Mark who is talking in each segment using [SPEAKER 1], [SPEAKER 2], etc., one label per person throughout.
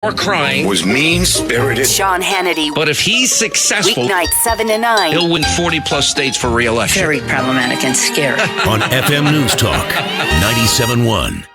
[SPEAKER 1] or crying,
[SPEAKER 2] was mean-spirited.
[SPEAKER 3] Sean Hannity.
[SPEAKER 1] but if he's successful,
[SPEAKER 3] Weeknights 7 to 9.
[SPEAKER 1] he'll win 40-plus states for re-election.
[SPEAKER 3] Very problematic and scary.
[SPEAKER 4] On FM News Talk 97.1.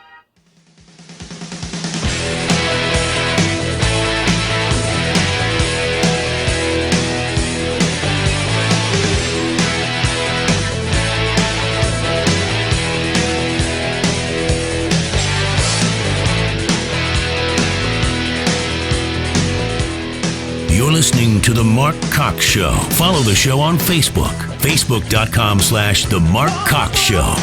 [SPEAKER 4] You're listening to The Mark Cox Show. Follow the show on Facebook. Facebook.com/The Mark Cox Show.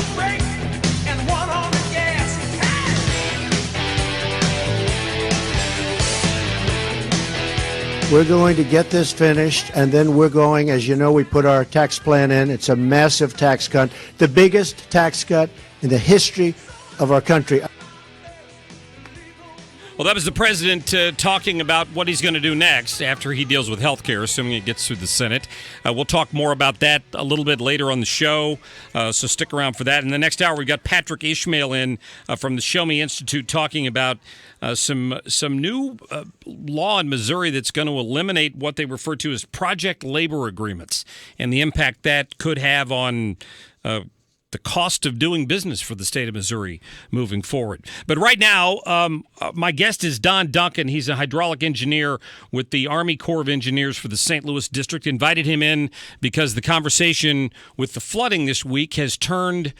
[SPEAKER 5] We're going to get this finished, and then we're going, as you know, we put our tax plan in. It's a massive tax cut, the biggest tax cut in the history of our country.
[SPEAKER 6] Well, that was the president talking about what he's going to do next after he deals with health care, assuming it gets through the Senate. We'll talk more about that a little bit later on the show, so stick around for that. In the next hour, we've got Patrick Ishmael in from the Show Me Institute talking about some new law in Missouri that's going to eliminate what they refer to as project labor agreements and the impact that could have on the cost of doing business for the state of Missouri moving forward. But right now, my guest is Duncan. He's a hydraulic engineer with the Army Corps of Engineers for the St. Louis District. Invited him in because the conversation with the flooding this week has turned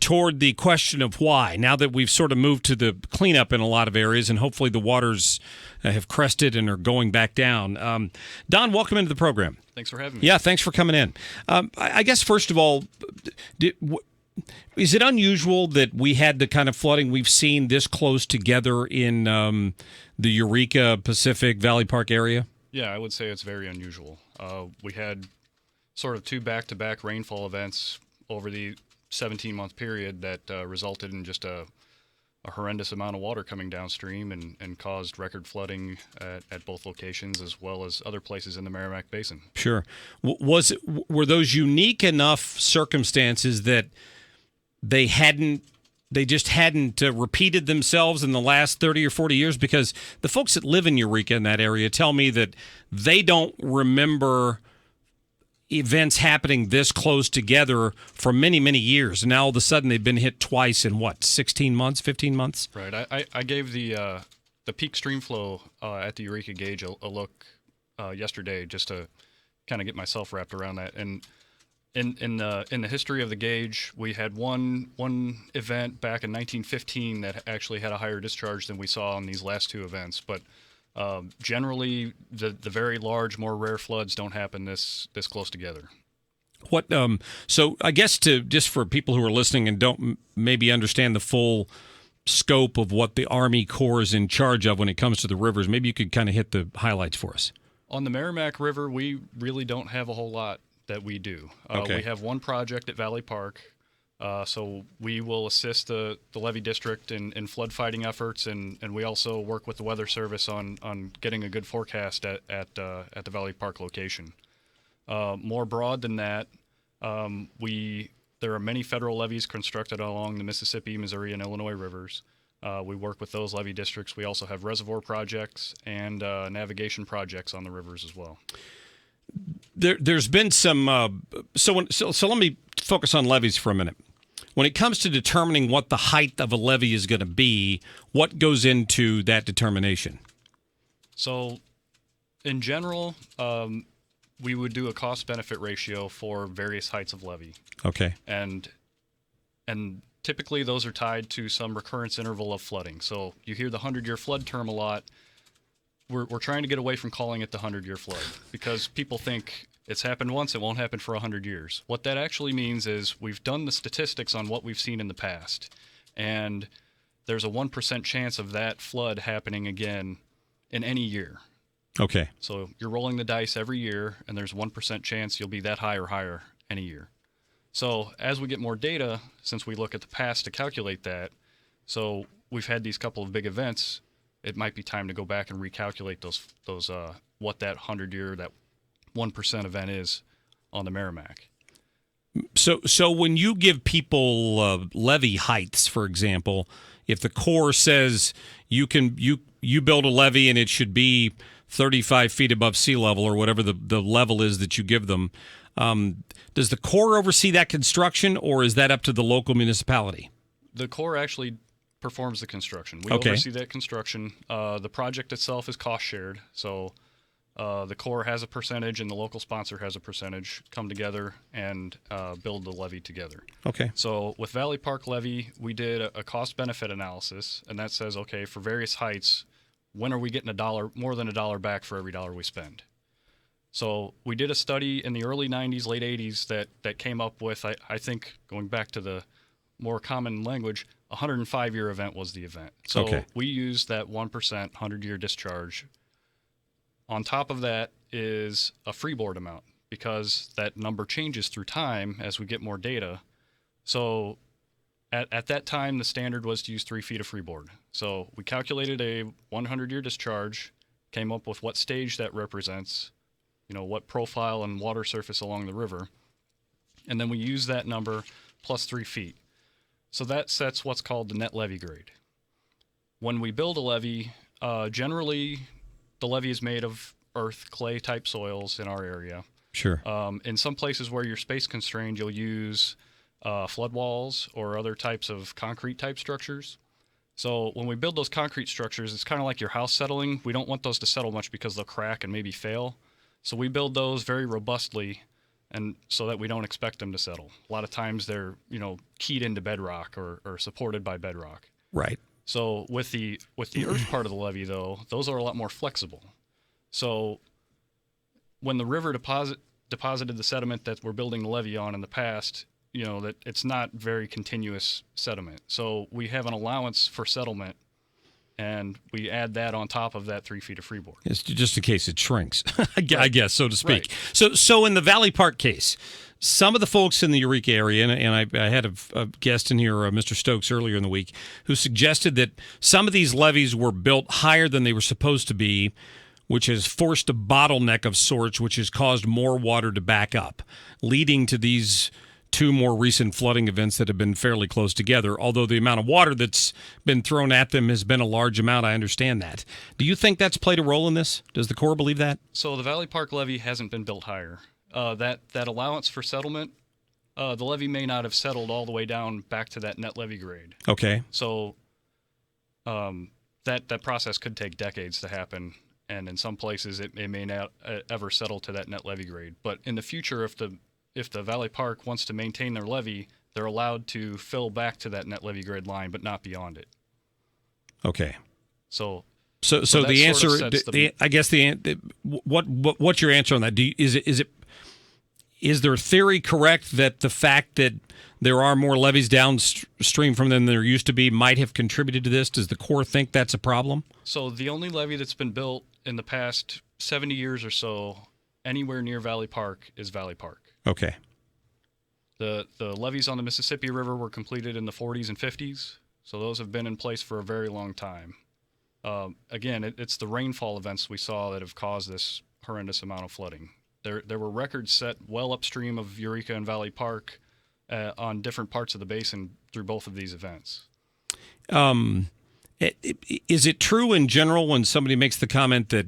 [SPEAKER 6] toward the question of why, now that we've sort of moved to the cleanup in a lot of areas and hopefully the waters have crested and are going back down. Don, welcome into the program.
[SPEAKER 7] Thanks for having me.
[SPEAKER 6] Yeah, thanks for coming in. I guess, first of all, is it unusual that we had the kind of flooding we've seen this close together in the Eureka, Pacific, Valley Park area?
[SPEAKER 7] Yeah, I would say it's very unusual. We had sort of two back-to-back rainfall events over the 17-month period that resulted in just a horrendous amount of water coming downstream and caused record flooding at both locations as well as other places in the Merrimack Basin.
[SPEAKER 6] Sure. Were those unique enough circumstances that they just hadn't repeated themselves in the last 30 or 40 years? Because the folks that live in Eureka in that area tell me that they don't remember events happening this close together for many, many years. And now all of a sudden they've been hit twice in 16 months, 15 months?
[SPEAKER 7] Right. I gave the peak stream flow at the Eureka gauge a look yesterday just to kind of get myself wrapped around that. And in the history of the gauge, we had one event back in 1915 that actually had a higher discharge than we saw in these last two events. But generally, the very large, more rare floods don't happen this close together.
[SPEAKER 6] What? So I guess just for people who are listening and don't maybe understand the full scope of what the Army Corps is in charge of when it comes to the rivers, maybe you could kind of hit the highlights for us.
[SPEAKER 7] On the Merrimack River, we really don't have a whole lot that we do.
[SPEAKER 6] Okay.
[SPEAKER 7] We have one project at Valley Park. So we will assist the Levee district in flood fighting efforts, and we also work with the Weather Service on getting a good forecast at the Valley Park location. More broad than that, there are many federal levees constructed along the Mississippi, Missouri, and Illinois rivers. We work with those levee districts. We also have reservoir projects and navigation projects on the rivers as well.
[SPEAKER 6] There's been some. So let me focus on levees for a minute. When it comes to determining what the height of a levee is going to be, what goes into that determination?
[SPEAKER 7] So, in general, we would do a cost-benefit ratio for various heights of levee.
[SPEAKER 6] Okay.
[SPEAKER 7] And typically those are tied to some recurrence interval of flooding. So you hear the 100-year flood term a lot. We're trying to get away from calling it the 100-year flood because people think it's happened once, it won't happen for 100 years. What that actually means is we've done the statistics on what we've seen in the past, and there's a 1% chance of that flood happening again in any year.
[SPEAKER 6] Okay.
[SPEAKER 7] So you're rolling the dice every year, and there's 1% chance you'll be that high or higher any year. So as we get more data, since we look at the past to calculate that, so we've had these couple of big events, it might be time to go back and recalculate those what that 100-year, that 1% event is on the Merrimack.
[SPEAKER 6] So when you give people levee heights, for example, if the Corps says you you build a levee and it should be 35 feet above sea level or whatever the level is that you give them. Does the Corps oversee that construction, or is that up to the local municipality?
[SPEAKER 7] The Corps actually performs the construction. We
[SPEAKER 6] Okay.
[SPEAKER 7] oversee that construction. The project itself is cost shared, so the Corps has a percentage and the local sponsor has a percentage. Come together and build the levee together.
[SPEAKER 6] Okay.
[SPEAKER 7] So with Valley Park Levee, we did a cost-benefit analysis, and that says, okay, for various heights, when are we getting more than $1 back for every dollar we spend? So we did a study in the early 90s, late 80s that came up with, I think, going back to the more common language, a 105-year event was the event. So
[SPEAKER 6] Okay.
[SPEAKER 7] we used that 1% 100-year discharge. On top of that is a freeboard amount, because that number changes through time as we get more data. So at that time, the standard was to use 3 feet of freeboard. So we calculated a 100-year discharge, came up with what stage that represents, what profile and water surface along the river, and then we use that number plus 3 feet. So that sets what's called the net levee grade. When we build a levee, generally the levee is made of earth, clay type soils in our area.
[SPEAKER 6] Sure.
[SPEAKER 7] In some places where you're space constrained, you'll use flood walls or other types of concrete type structures. So when we build those concrete structures, it's kind of like your house settling. We don't want those to settle much because they'll crack and maybe fail. So we build those very robustly, and so that we don't expect them to settle. A lot of times they're, keyed into bedrock or supported by bedrock.
[SPEAKER 6] Right.
[SPEAKER 7] So with the earth part of the levee, though, those are a lot more flexible. So when the river deposited the sediment that we're building the levee on in the past, that it's not very continuous sediment. So we have an allowance for settlement, and we add that on top of that 3 feet of freeboard.
[SPEAKER 6] It's just in case it shrinks, I guess, so to speak.
[SPEAKER 7] Right.
[SPEAKER 6] So in the Valley Park case, some of the folks in the Eureka area, and I had a guest in here, Mr. Stokes, earlier in the week, who suggested that some of these levees were built higher than they were supposed to be, which has forced a bottleneck of sorts, which has caused more water to back up, leading to these 2 more recent flooding events that have been fairly close together, although the amount of water that's been thrown at them has been a large amount. I understand that. Do you think that's played a role in this? Does the Corps believe that?
[SPEAKER 7] So the Valley Park levee hasn't been built higher. That allowance for settlement, the levee may not have settled all the way down back to that net levee grade.
[SPEAKER 6] Okay.
[SPEAKER 7] So that process could take decades to happen, and in some places it may not ever settle to that net levee grade. But in the future, if the Valley Park wants to maintain their levee, they're allowed to fill back to that net levee grade line, but not beyond it.
[SPEAKER 6] Okay.
[SPEAKER 7] So
[SPEAKER 6] the answer, what's your answer on that? Is their theory correct that the fact that there are more levees downstream from them than there used to be might have contributed to this? Does the Corps think that's a problem? So
[SPEAKER 7] the only levee that's been built in the past 70 years or so anywhere near Valley Park is Valley Park.
[SPEAKER 6] Okay.
[SPEAKER 7] The levees on the Mississippi River were completed in the 40s and 50s, so those have been in place for a very long time. Again, it's the rainfall events we saw that have caused this horrendous amount of flooding. There were records set well upstream of Eureka and Valley Park on different parts of the basin through both of these events.
[SPEAKER 6] Is it true in general when somebody makes the comment that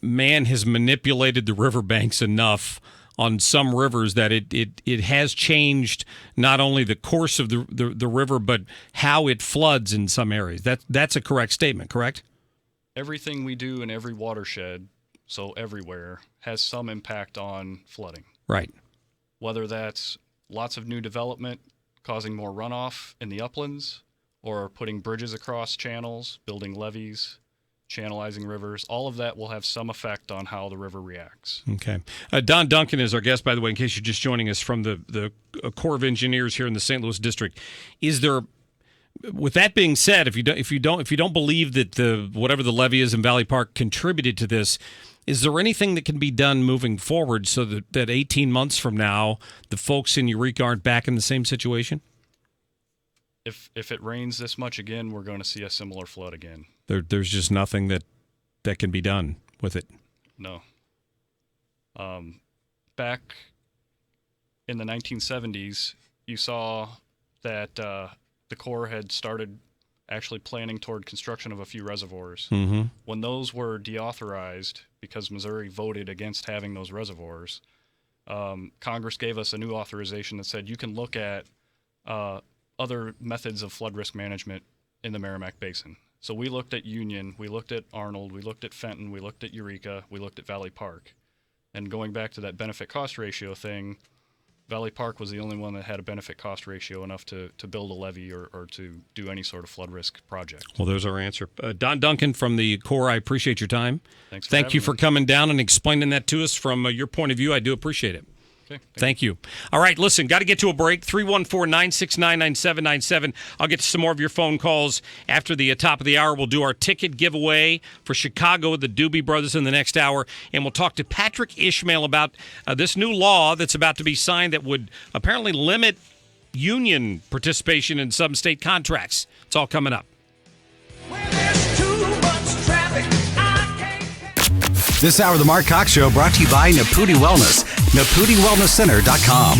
[SPEAKER 6] man has manipulated the riverbanks enough on some rivers that it has changed not only the course of the river, but how it floods in some areas? That's a correct statement, correct?
[SPEAKER 7] Everything we do in every watershed, so everywhere, has some impact on flooding.
[SPEAKER 6] Right.
[SPEAKER 7] Whether that's lots of new development causing more runoff in the uplands, or putting bridges across channels, building levees, channelizing rivers, all of that will have some effect on how the river reacts.
[SPEAKER 6] Okay. Don Duncan is our guest, by the way, in case you're just joining us from the Corps of Engineers here in the St. Louis District. Is there, with that being said, if you don't believe that whatever the levee is in Valley Park contributed to this, is there anything that can be done moving forward so that 18 months from now, the folks in Eureka aren't back in the same situation?
[SPEAKER 7] If it rains this much again, we're going to see a similar flood again.
[SPEAKER 6] There's just nothing that can be done with it.
[SPEAKER 7] No. Back in the 1970s, you saw that the Corps had started actually planning toward construction of a few reservoirs.
[SPEAKER 6] Mm-hmm.
[SPEAKER 7] When those were deauthorized because Missouri voted against having those reservoirs, Congress gave us a new authorization that said you can look at other methods of flood risk management in the Merrimack Basin. So we looked at Union, we looked at Arnold, we looked at Fenton, we looked at Eureka, we looked at Valley Park. And going back to that benefit-cost ratio thing, Valley Park was the only one that had a benefit-cost ratio enough to build a levee or to do any sort of flood risk project.
[SPEAKER 6] Well, there's our answer. Don Duncan from the Corps, I appreciate your time.
[SPEAKER 7] Thanks for
[SPEAKER 6] Thank
[SPEAKER 7] having
[SPEAKER 6] you for
[SPEAKER 7] me.
[SPEAKER 6] coming down and explaining that to us from your point of view. I do appreciate it.
[SPEAKER 7] Okay,
[SPEAKER 6] Thank you. All right, listen, got to get to a break. 314-969-9797. I'll get to some more of your phone calls after the top of the hour. We'll do our ticket giveaway for Chicago, the Doobie Brothers, in the next hour. And we'll talk to Patrick Ishmael about this new law that's about to be signed that would apparently limit union participation in some state contracts. It's all coming up.
[SPEAKER 2] This hour of the Mark Cox Show brought to you by Naputi Wellness, NaputiWellnessCenter.com.